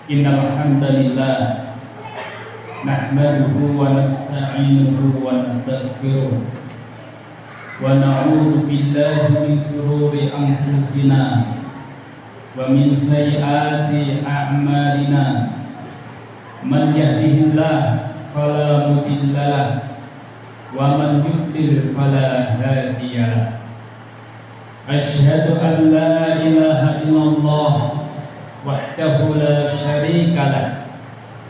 Innal hamdalillah nahmaduhu wa nasta'inuhu wa nastaghfiruh wa na'udzu billahi min shururi anfusina wa min sayyiati a'malina. Man yahdihillahu fala mudilla wa man yudlil fala hadiya. Asyhadu an la ilaha illallah wahdahu la syarika lah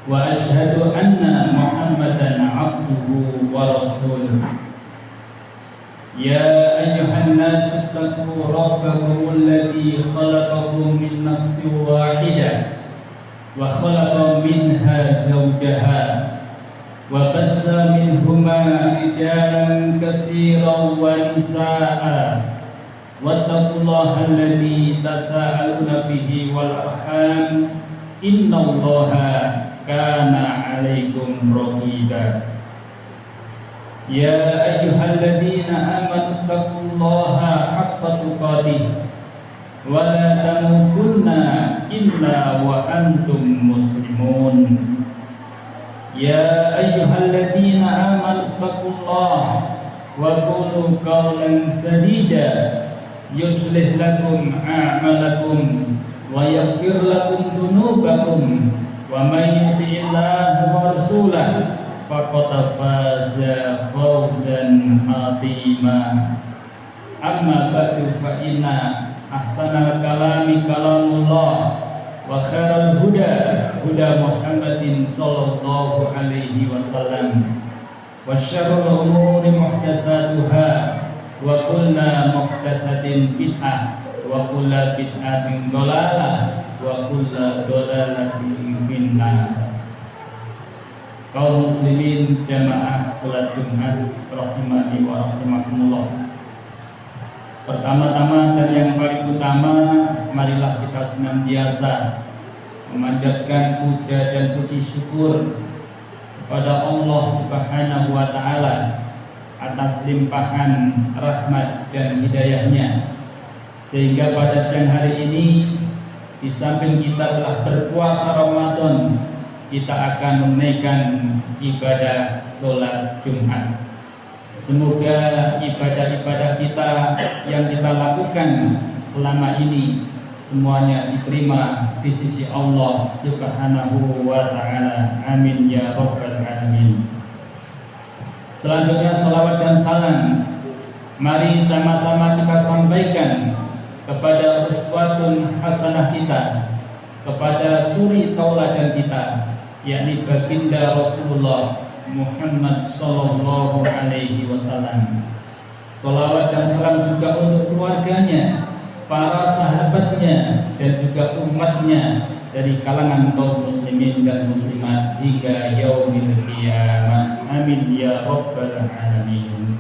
wa asyhadu anna Muhammadan abduhu wa rasuluh. Ya ayyuhan nas ittaqu rabbakum alladzi khalaqakum min nafsin wahidah wa khalaqa minha zawjaha wa batha minhuma rijalan katsiran wa nisaa'a wattaqullaha alladzi tasaaluna bihi wal arham innallaha kana 'alaikum raqiba. Ya ayyuhalladzina amanu taqullaha haqqa tuqatih wa la tamutunna illa wa antum muslimun. Ya ayyuhalladzina amanu taqullaha wa qulu qawlan sadida yuslih lakum a'malakum wa yaghfir lakum dhunubakum wa may yuti'illaha wa rasulahu faqad faza fawzan 'azima. Amma ba'du fa inna ahsanal kalami kalamullah wa khairal huda huda Muhammadin sallallahu alaihi wasallam wa syarrul umuri muhdatsatuha wa kullu muhdatsatin bid'ah wa kullu bid'atin dhalalah wa kullu dhalalatin finnar. Kaum muslimin jamaah salat Jumat rahimani wa rahimakumullah. Pertama-tama dan yang paling utama, marilah kita senantiasa memanjatkan puja dan puji syukur kepada Allah Subhanahu wa taala atas limpahan rahmat dan hidayahnya, sehingga pada siang hari ini di samping kita telah berpuasa Ramadan, kita akan menunaikan ibadah sholat Jumat. Semoga ibadah-ibadah kita yang kita lakukan selama ini semuanya diterima di sisi Allah Subhanahu wa ta'ala. Amin ya rabbal alamin. Selanjutnya salawat dan salam mari sama-sama kita sampaikan kepada uswatun hasanah kita, kepada suri tauladan kita, yakni baginda Rasulullah Muhammad sallallahu alaihi wasallam. Salawat dan salam juga untuk keluarganya, para sahabatnya dan juga umatnya dari kalangan kaum muslimin dan muslimat hingga yaumil qiyamah. Amin ya rabbal alamin.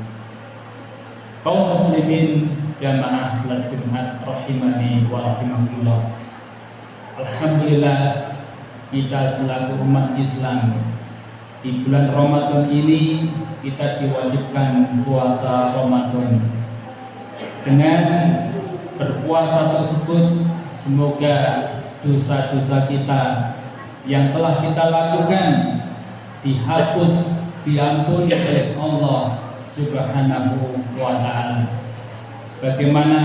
Kaum muslimin jamaah salat Jumat rahimani wa rahimakumullah. Alhamdulillah, kita selaku umat Islam di bulan Ramadan ini kita diwajibkan puasa Ramadan. Dengan berpuasa tersebut, semoga dosa-dosa kita yang telah kita lakukan dihapus, diampuni oleh Allah Subhanahu wa ta'ala. Sebagaimana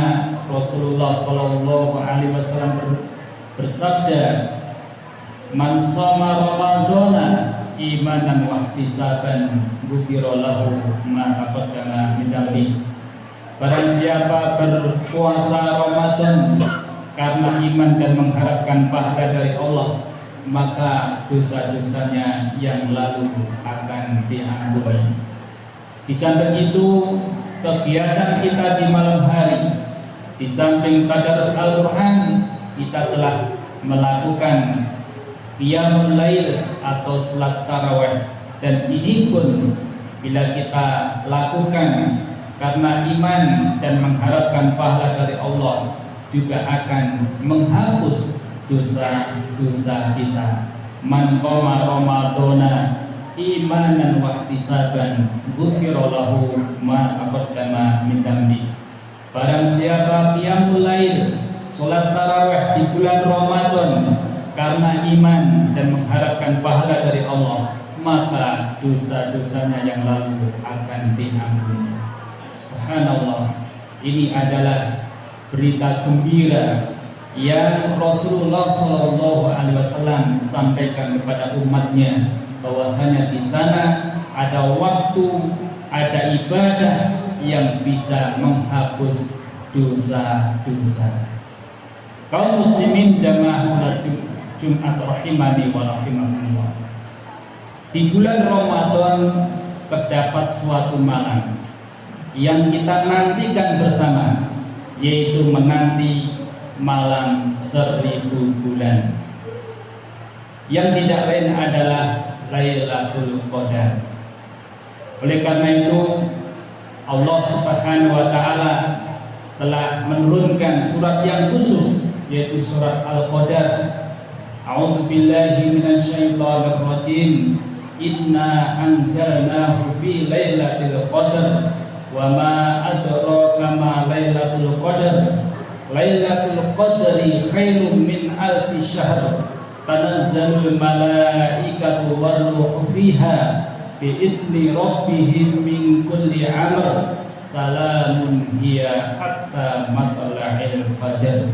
Rasulullah sallallahu alaihi wasallam bersabda, "Man shoma Ramadhana imanan wa ihtisaban ghufira lahu ma taqaddama min dhanbi." Barang siapa berpuasa Ramadan karena iman dan mengharapkan pahala dari Allah, maka dosa-dosanya yang lalu akan diampuni. Di samping itu, kegiatan kita di malam hari, di samping tadarus Al-Quran, kita telah melakukan qiyamul lail atau salat tarawih, dan ini pun bila kita lakukan karena iman dan mengharapkan pahala dari Allah, juga akan menghapus dosa-dosa kita. Man qama Ramadhana imanan wa ihtisaban ghufira lahu ma taqaddama min dhanbi. Barang siapa qiyamul lail, salat tarawih di bulan Ramadan karena iman dan mengharapkan pahala dari Allah, maka dosa-dosanya yang lalu akan diampuni. Subhanallah, ini adalah berita gembira yang Rasulullah SAW sampaikan kepada umatnya, bahwasanya di sana ada waktu, ada ibadah yang bisa menghapus dosa-dosa. Kaum muslimin jamaah salat Jumat rahimani wa rahimakumullah. Di bulan Ramadan terdapat suatu malam yang kita nantikan bersama, yaitu menanti malam 1000 bulan, yang tidak lain adalah Lailatul Qadar. Oleh karena itu Allah Subhanahu wa taala telah menurunkan surat yang khusus, yaitu surat Al-Qadar. A'udzu billahi minasyaitonir rajim. Inna anzalnahu fi lailatul qadar wa ma adraka ma lailatul qadar. Lailatul qadri khairum min alfi syahr. Tanazzalul malaikatu war-ruhu fiha bi'izni rabbihim min kulli amr. Salamun hiya hatta matla'il fajar.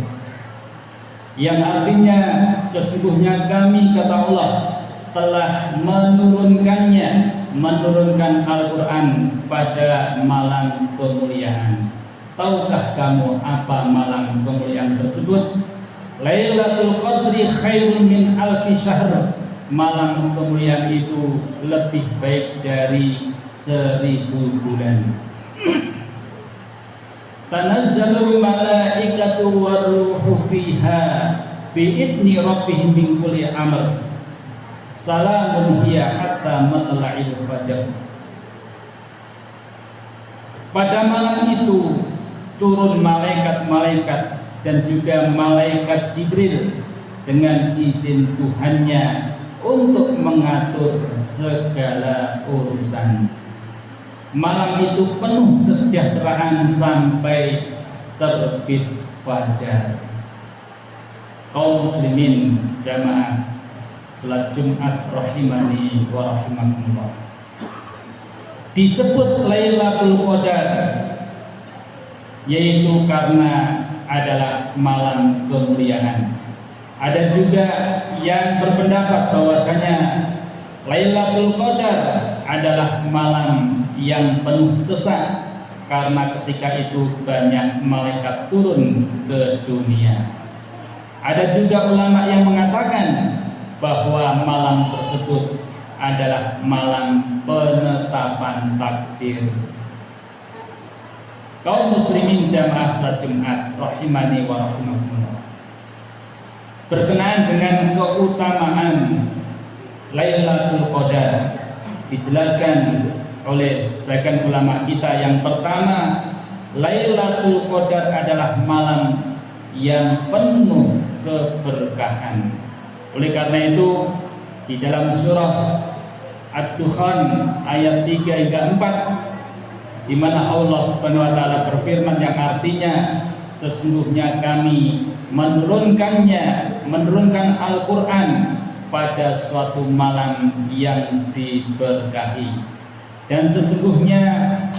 Yang artinya sesungguhnya kami, kata Allah, telah menurunkan Al-Quran pada malam kemuliaan. Tahukah kamu apa malam kemuliaan tersebut? Lailatul Qadri khairun min alfi syahr. Malam kemuliaan itu lebih baik dari 1000 bulan. Tanazzalul malaikatu war-ruhu fiha bi'izni rabbihim min kulli amr. Salamun hiya hatta matla'il fajar. Pada malam itu turun malaikat-malaikat dan juga malaikat Jibril dengan izin Tuhannya untuk mengatur segala urusan. Malam itu penuh kesejahteraan sampai terbit fajar. Kaum muslimin jamaah salat Jumat rahimani wa rahimakumullah. Disebut Lailatul Qadar yaitu karena adalah malam kemuliaan. Ada juga yang berpendapat bahwasanya Lailatul Qadar adalah malam yang penuh sesak, karena ketika itu banyak malaikat turun ke dunia. Ada juga ulama yang mengatakan bahwa malam tersebut adalah malam penetapan takdir. Kaum muslimin jamaah salat Jumat rahimani wa rahimakumullah. Berkenaan dengan keutamaan Lailatul Qadar, dijelaskan oleh sebagian ulama kita. Yang pertama, Lailatul Qadar adalah malam yang penuh keberkahan. Oleh karena itu di dalam surah Ad-Dukhan ayat 3 hingga 4, di mana Allah Subhanahu wa taala berfirman yang artinya sesungguhnya kami menurunkan Al-Qur'an pada suatu malam yang diberkahi, dan sesungguhnya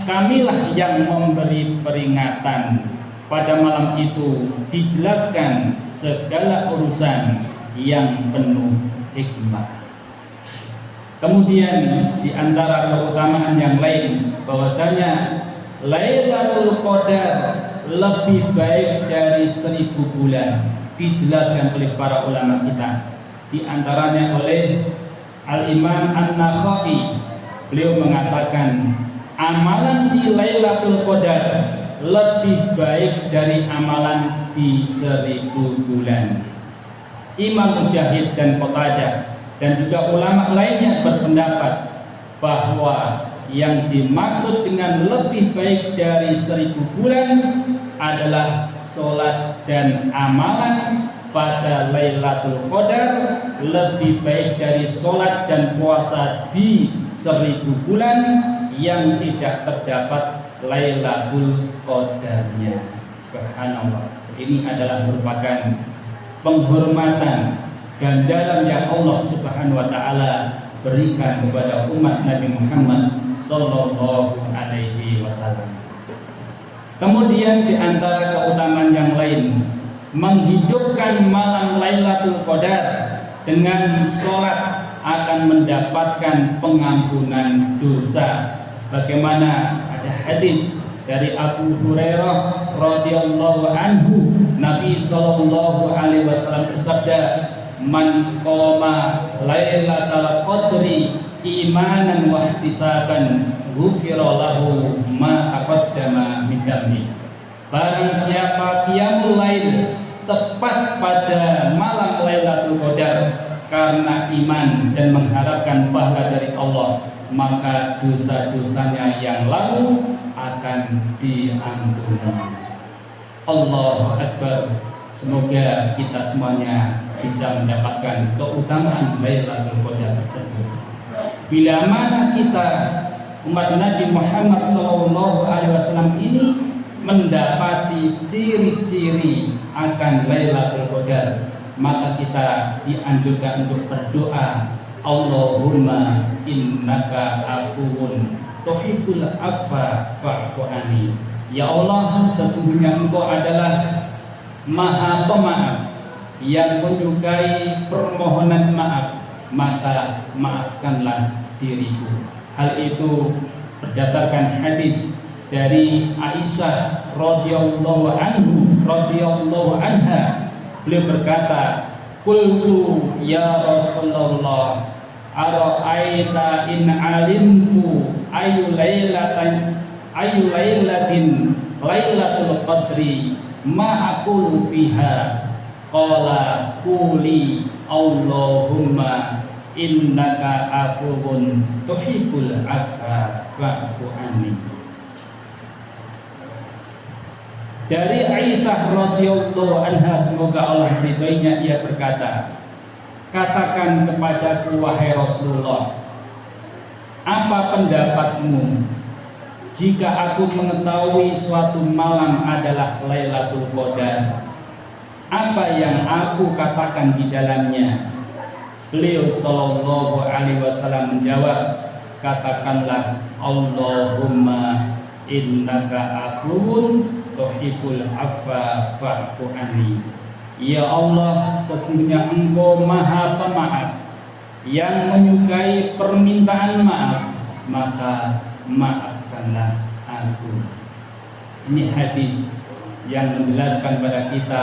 kamilah yang memberi peringatan. Pada malam itu dijelaskan segala urusan yang penuh hikmah. Kemudian di antara keutamaan yang lain bahwasanya Lailatul Qadar lebih baik dari 1000 bulan, dijelaskan oleh para ulama kita. Di antaranya oleh Al-Imam An-Nakhai, beliau mengatakan amalan di Lailatul Qadar lebih baik dari amalan di 1000 bulan. Imam Mujahid dan Qatadah dan juga ulama lainnya berpendapat bahwa yang dimaksud dengan lebih baik dari 1000 bulan adalah sholat dan amalan pada Lailatul Qadar lebih baik dari sholat dan puasa di 1000 bulan yang tidak terdapat Lailatul Qadarnya. Subhanallah. Ini adalah merupakan penghormatan ganjaran yang Allah Subhanahu wa taala berikan kepada umat Nabi Muhammad sallallahu alaihi wasallam. Kemudian di antara keutamaan yang lain, menghidupkan malam Lailatul Qadar dengan sholat akan mendapatkan pengampunan dosa. Sebagaimana ada hadis dari Abu Hurairah radhiyallahu anhu, Nabi sallallahu alaihi wasallam bersabda, "Man qama lailatal qadri imanan wa ihtisaban ghufira lahu ma taqaddama min dhanbi." Barang siapa qiyamul lail tepat pada malam Lailatul Qadar karena iman dan mengharapkan pahala dari Allah, maka dosa-dosanya yang lalu akan diampuni. Allahu Akbar. Semoga kita semuanya bisa mendapatkan keutamaan Lailatul Qadar tersebut. Bila mana kita umat Nabi Muhammad SAW ini mendapati ciri-ciri akan Lailatul Qadar, maka kita dianjurkan untuk berdoa, Allahumma innaka afuwun tuhibbul afwa fa'fu anni. Ya Allah, sesungguhnya Engkau adalah Maha Pemaaf yang menyukai permohonan maaf, maka maafkanlah diriku. Hal itu berdasarkan hadis dari Aisyah radhiyallahu anha. Beliau berkata, "Qultu ya Rasulullah, ara'aita in alimtu ayu lailatin lailatul qadri ma aqulu fiha." Qala quli Allahumma innaka afuwun tuhibbul afwa fa'fu anni. Dari Aisyah radhiyallahu anha, semoga Allah ridhoinya, ia berkata, "Katakan kepadaku wahai Rasulullah, apa pendapatmu jika aku mengetahui suatu malam adalah Lailatul Qadar? Apa yang aku katakan di dalamnya?" Beliau sallallahu alaihi wasallam menjawab, "Katakanlah Allahumma innaka afuwun tuhibbul afwa fa'fu anni." Ya Allah, sesungguhnya Engkau Maha Pemaaf yang menyukai permintaan maaf, maka maafkanlah aku. Ini hadis yang menjelaskan pada kita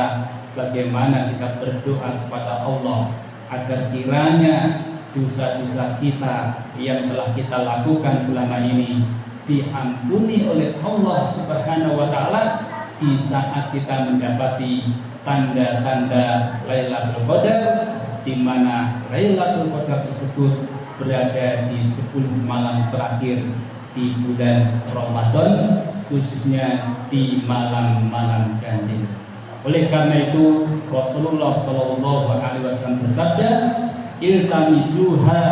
bagaimana kita berdoa kepada Allah agar kiranya dosa-dosa kita yang telah kita lakukan selama ini diampuni oleh Allah Subhanahu wa taala di saat kita mendapati tanda-tanda Lailatul Qadar, di mana Lailatul Qadar tersebut berada di 10 malam terakhir di bulan Ramadan, khususnya di malam-malam ganjil. Oleh karena itu Rasulullah sallallahu alaihi wasallam bersabda, "Iltamisuha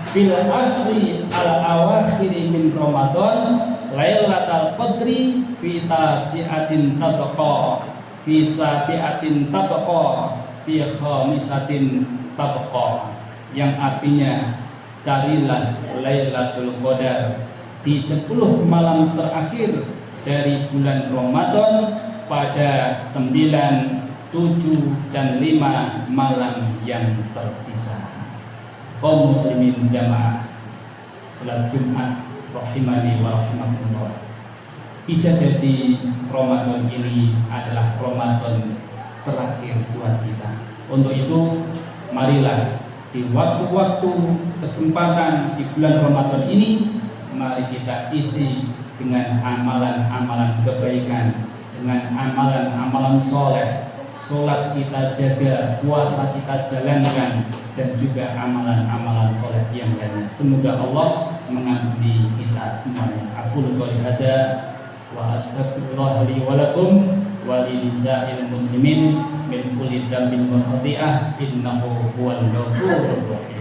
fil asri al-awakhir min Ramadan Lailatul Qadri fi tasi'atin tabqa fi sabi'atin tabqa fi khamisatin tabqa." Yang artinya, carilah Lailatul Qadar di 10 malam terakhir dari bulan Ramadan pada 9, 7, dan 5 malam yang tersisa. Kaum muslimin jamaah salat Jumat rahimani wa rahimakumullah, bisa jadi Ramadan ini adalah Ramadan terakhir buat kita. Untuk itu, marilah di waktu-waktu kesempatan di bulan Ramadan ini, mari kita isi dengan amalan-amalan kebaikan, dengan amalan-amalan soleh. Sholat kita jaga, puasa kita jalankan, dan juga amalan-amalan soleh yang lainnya. Semoga Allah mengampuni kita semuanya. Aqulu qouli hadza wa astaghfirullah li wa lakum wa li lisa'il muslimin min kulli dhanbin wa khati'ah innahu huwal ghafurur rahim.